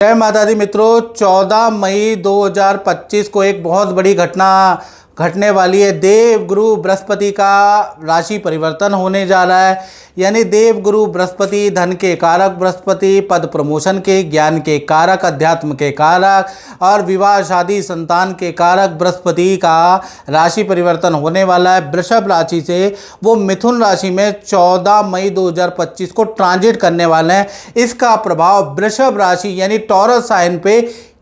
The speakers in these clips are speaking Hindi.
जय माता दी मित्रों, 14 मई 2025 को एक बहुत बड़ी घटना घटने वाली है। देवगुरु बृहस्पति का राशि परिवर्तन होने जा रहा है। यानी देवगुरु बृहस्पति धन के कारक, बृहस्पति पद प्रमोशन के, ज्ञान के कारक, अध्यात्म के कारक और विवाह शादी संतान के कारक बृहस्पति का राशि परिवर्तन होने वाला है। वृषभ राशि से वो मिथुन राशि में 14 मई 2025 को ट्रांजिट करने वाले हैं। इसका प्रभाव वृषभ राशि यानी टॉरस साइन पे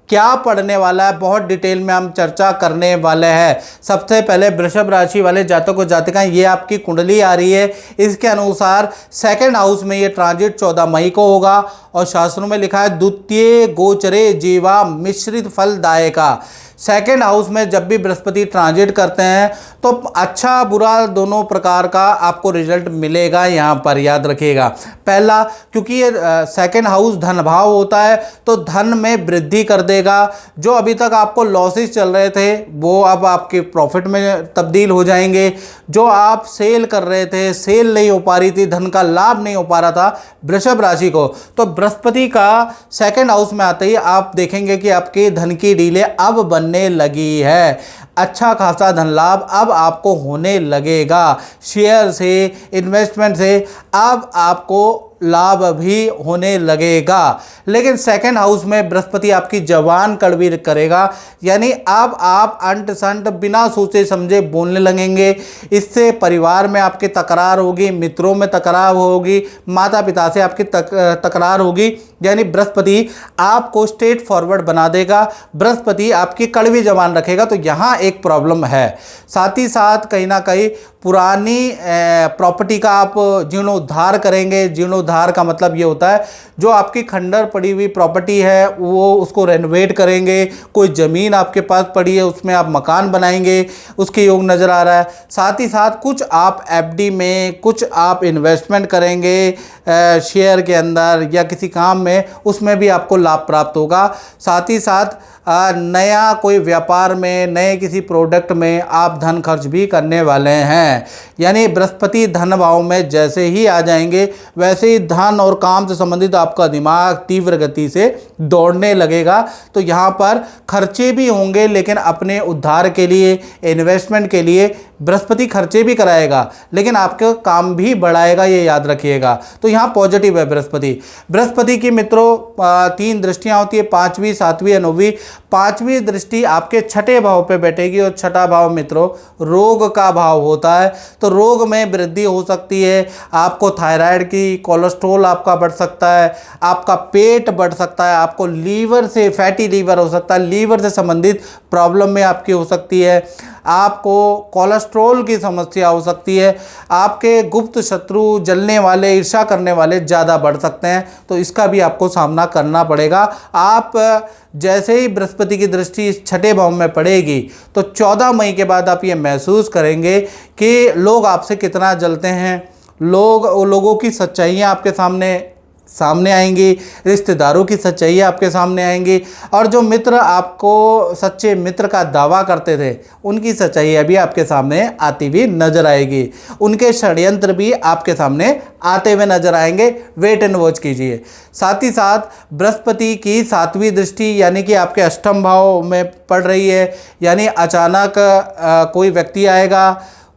क्या पड़ने वाला है, बहुत डिटेल में हम चर्चा करने वाले हैं। सबसे पहले वृषभ राशि वाले जातक और जातिकाएं, ये आपकी कुंडली आ रही है। इसके अनुसार सेकंड हाउस में ये ट्रांजिट 14 मई को होगा और शास्त्रों में लिखा है द्वितीय गोचरे जीवा मिश्रित फलदायका। सेकेंड हाउस में जब भी बृहस्पति ट्रांजिट करते हैं तो अच्छा बुरा दोनों प्रकार का आपको रिजल्ट मिलेगा। यहाँ पर याद रखिएगा, पहला क्योंकि ये सेकेंड हाउस धन भाव होता है तो धन में वृद्धि कर देगा। जो अभी तक आपको लॉसेस चल रहे थे वो अब आपके प्रॉफिट में तब्दील हो जाएंगे। जो आप सेल कर रहे थे, सेल नहीं हो पा रही थी, धन का लाभ नहीं हो पा रहा था वृषभ राशि को, तो बृहस्पति का सेकेंड हाउस में आते ही आप देखेंगे कि आपके धन की डीले अब बनने लगी है। अच्छा खासा धन लाभ अब आपको होने लगेगा। शेयर से, इन्वेस्टमेंट से अब आपको लाभ भी होने लगेगा। लेकिन सेकंड हाउस में बृहस्पति आपकी जवान कड़वी करेगा। यानी अब आप अंट संट बिना सोचे समझे बोलने लगेंगे। इससे परिवार में आपकी तकरार होगी, मित्रों में तकरार होगी, माता पिता से आपकी तकरार होगी। यानी बृहस्पति आपको स्ट्रेट फॉरवर्ड बना देगा, बृहस्पति आपकी कड़वी जबान रखेगा। तो यहाँ एक प्रॉब्लम है। साथ ही साथ कहीं ना कहीं पुरानी प्रॉपर्टी का आप जीर्णोद्धार करेंगे। जीर्णोद्धार का मतलब ये होता है जो आपकी खंडर पड़ी हुई प्रॉपर्टी है वो उसको रेनोवेट करेंगे। कोई ज़मीन आपके पास पड़ी है उसमें आप मकान बनाएंगे, उसके योग नज़र आ रहा है। साथ ही साथ कुछ आप एफडी में, कुछ आप इन्वेस्टमेंट करेंगे शेयर के अंदर या किसी काम में, उसमें भी आपको लाभ प्राप्त होगा। साथ ही साथ नया कोई व्यापार में, नए किसी प्रोडक्ट में आप धन खर्च भी करने वाले हैं। यानी बृहस्पति धन भाव में जैसे ही आ जाएंगे वैसे ही धन और काम से संबंधित आपका दिमाग तीव्र गति से दौड़ने लगेगा। तो यहाँ पर खर्चे भी होंगे लेकिन अपने उद्धार के लिए, इन्वेस्टमेंट के लिए बृहस्पति खर्चे भी कराएगा लेकिन आपका काम भी बढ़ाएगा, ये याद रखिएगा। तो यहाँ पॉजिटिव है बृहस्पति। बृहस्पति की मित्रों 3 दृष्टियाँ होती है, 5वीं, 7वीं या 9वीं। 5वीं दृष्टि आपके छठे भाव पे बैठेगी और छठा भाव मित्रों रोग का भाव होता है। तो रोग में वृद्धि हो सकती है। आपको थायराइड की, कोलेस्ट्रॉल आपका बढ़ सकता है, आपका पेट बढ़ सकता है, आपको लीवर से फैटी लीवर हो सकता है, लीवर से संबंधित प्रॉब्लम में आपकी हो सकती है, आपको कोलेस्ट्रॉल की समस्या हो सकती है, आपके गुप्त शत्रु, जलने वाले, ईर्ष्या करने वाले ज़्यादा बढ़ सकते हैं। तो इसका भी आपको सामना करना पड़ेगा। आप जैसे ही बृहस्पति की दृष्टि इस छठे भाव में पड़ेगी तो 14 मई के बाद आप ये महसूस करेंगे कि लोग आपसे कितना जलते हैं। लोगों की सच्चाइयाँ आपके सामने आएंगी, रिश्तेदारों की सच्चाई आपके सामने आएंगी और जो मित्र आपको सच्चे मित्र का दावा करते थे उनकी सच्चाई अभी आपके सामने आती हुई नजर आएगी। उनके षड्यंत्र भी आपके सामने आते हुए नजर आएंगे। वेट एंड वॉच कीजिए। साथ ही साथ बृहस्पति की 7वीं दृष्टि यानी कि आपके अष्टम भाव में पड़ रही है। यानी अचानक कोई व्यक्ति आएगा,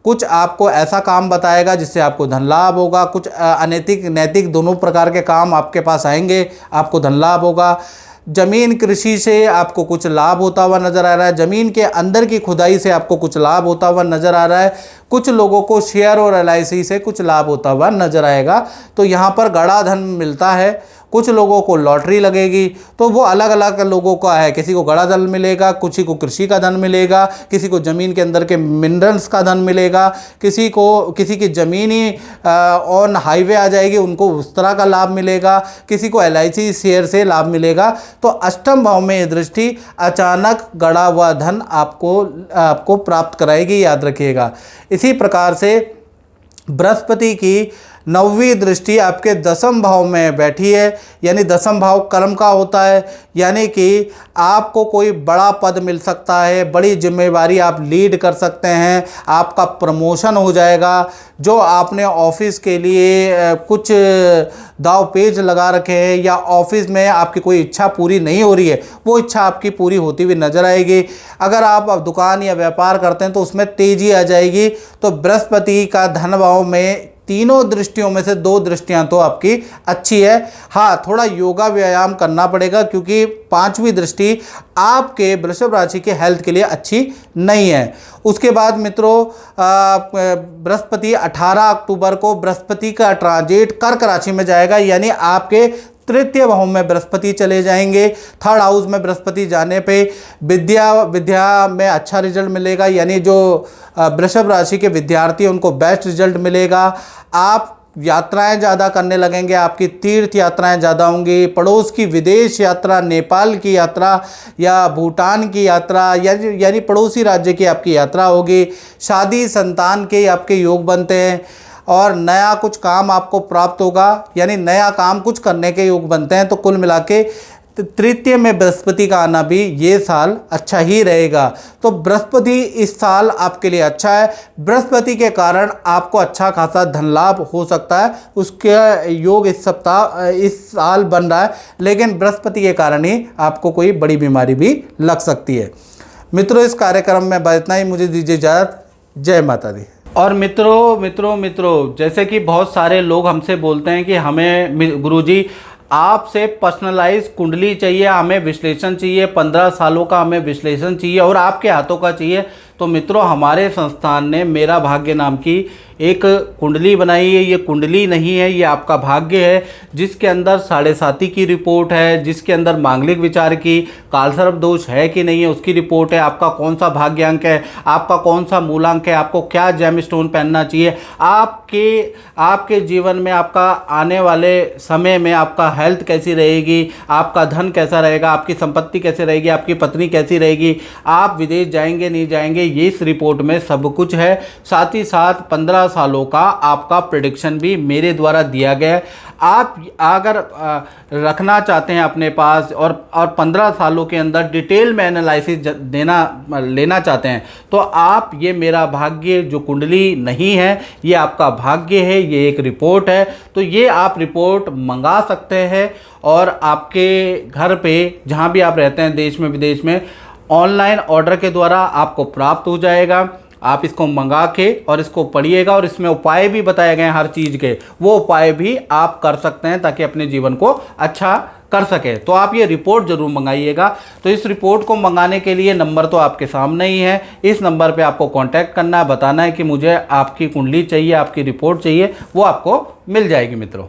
कुछ आपको ऐसा काम बताएगा जिससे आपको धन लाभ होगा। कुछ अनैतिक, नैतिक दोनों प्रकार के काम आपके पास आएंगे, आपको धन लाभ होगा। जमीन कृषि से आपको कुछ लाभ होता हुआ नज़र आ रहा है। ज़मीन के अंदर की खुदाई से आपको कुछ लाभ होता हुआ नज़र आ रहा है। कुछ लोगों को शेयर और LIC से कुछ लाभ होता हुआ नज़र आएगा। तो यहाँ पर गड़ा धन मिलता है। कुछ लोगों को लॉटरी लगेगी। तो वो अलग अलग लोगों का है। किसी को गड़ा धन मिलेगा, किसी को कृषि का धन मिलेगा, किसी को ज़मीन के अंदर के मिनरल्स का धन मिलेगा, किसी की ज़मीन ही ऑन हाईवे आ जाएगी, उनको उस तरह का लाभ मिलेगा, किसी को LIC शेयर से लाभ मिलेगा। तो अष्टम भाव में ये दृष्टि अचानक गड़ा हुआ धन आपको प्राप्त कराएगी, याद रखिएगा। इसी प्रकार से बृहस्पति की 9वीं दृष्टि आपके 10वें भाव में बैठी है, यानी 10वां भाव कर्म का होता है, यानी कि आपको कोई बड़ा पद मिल सकता है, बड़ी जिम्मेवारी आप लीड कर सकते हैं, आपका प्रमोशन हो जाएगा। जो आपने ऑफिस के लिए कुछ दाव पेच लगा रखे हैं या ऑफिस में आपकी कोई इच्छा पूरी नहीं हो रही है, वो इच्छा आपकी पूरी होती हुई नजर आएगी। अगर आप अब दुकान या व्यापार करते हैं तो उसमें तेजी आ जाएगी। तो बृहस्पति का धन भाव में तीनों दृष्टियों में से 2 दृष्टियां तो आपकी अच्छी है। हाँ, थोड़ा योगा व्यायाम करना पड़ेगा क्योंकि 5वीं दृष्टि आपके वृषभ राशि के हेल्थ के लिए अच्छी नहीं है। उसके बाद मित्रों, बृहस्पति 18 अक्टूबर को बृहस्पति का ट्रांजिट कर्क राशि में जाएगा, यानी आपके 3य भाव में बृहस्पति चले जाएंगे। 3rd हाउस में बृहस्पति जाने पे विद्या में अच्छा रिजल्ट मिलेगा, यानी जो वृषभ राशि के विद्यार्थी हैं उनको बेस्ट रिजल्ट मिलेगा। आप यात्राएं ज़्यादा करने लगेंगे, आपकी तीर्थ यात्राएं ज़्यादा होंगी, पड़ोस की विदेश यात्रा, नेपाल की यात्रा या भूटान की यात्रा यानी पड़ोसी राज्य की आपकी यात्रा होगी। शादी संतान के आपके योग बनते हैं और नया कुछ काम आपको प्राप्त होगा, यानी नया काम कुछ करने के योग बनते हैं। तो कुल मिला के 3य में बृहस्पति का आना भी ये साल अच्छा ही रहेगा। तो बृहस्पति इस साल आपके लिए अच्छा है। बृहस्पति के कारण आपको अच्छा खासा धन लाभ हो सकता है, उसके योग इस साल बन रहा है, लेकिन बृहस्पति के कारण ही आपको कोई बड़ी बीमारी भी लग सकती है। मित्रों, इस कार्यक्रम में बस इतना ही। मुझे दीजिए इजाज़त। जय माता दी। और मित्रों, जैसे कि बहुत सारे लोग हमसे बोलते हैं कि हमें गुरुजी आपसे पर्सनलाइज कुंडली चाहिए, हमें विश्लेषण चाहिए, 15 सालों का हमें विश्लेषण चाहिए और आपके हाथों का चाहिए। तो मित्रों, हमारे संस्थान ने मेरा भाग्य नाम की एक कुंडली बनाई है। ये कुंडली नहीं है, ये आपका भाग्य है, जिसके अंदर 7.5 की रिपोर्ट है, जिसके अंदर मांगलिक विचार की, कालसर्प दोष है कि नहीं है उसकी रिपोर्ट है, आपका कौन सा भाग्यांक है, आपका कौन सा मूलांक है, आपको क्या जेम स्टोन पहनना चाहिए, आपके जीवन में आपका आने वाले समय में आपका हेल्थ कैसी रहेगी, आपका धन कैसा रहेगा, आपकी संपत्ति कैसे रहेगी, आपकी पत्नी कैसी रहेगी, आप विदेश जाएंगे नहीं जाएंगे, ये इस रिपोर्ट में सब कुछ है। साथ ही साथ 15 सालों का आपका प्रेडिक्शन भी मेरे द्वारा दिया गया है। आप अगर रखना चाहते हैं अपने पास और 15 सालों के अंदर डिटेल में एनालिसिस लेना चाहते हैं, तो आप ये मेरा भाग्य जो कुंडली नहीं है, ये आपका भाग्य है, ये एक रिपोर्ट है। तो ये आप रिपोर्ट मंगा सकते हैं और आपके घर पे जहाँ भी आप रहते हैं, देश में विदेश में, ऑनलाइन ऑर्डर के द्वारा आपको प्राप्त हो जाएगा। आप इसको मंगा के और इसको पढ़िएगा और इसमें उपाय भी बताए गए हैं हर चीज़ के, वो उपाय भी आप कर सकते हैं ताकि अपने जीवन को अच्छा कर सके। तो आप ये रिपोर्ट जरूर मंगाइएगा। तो इस रिपोर्ट को मंगाने के लिए नंबर तो आपके सामने ही है, इस नंबर पे आपको कांटेक्ट करना है, बताना है कि मुझे आपकी कुंडली चाहिए, आपकी रिपोर्ट चाहिए, वो आपको मिल जाएगी मित्रों।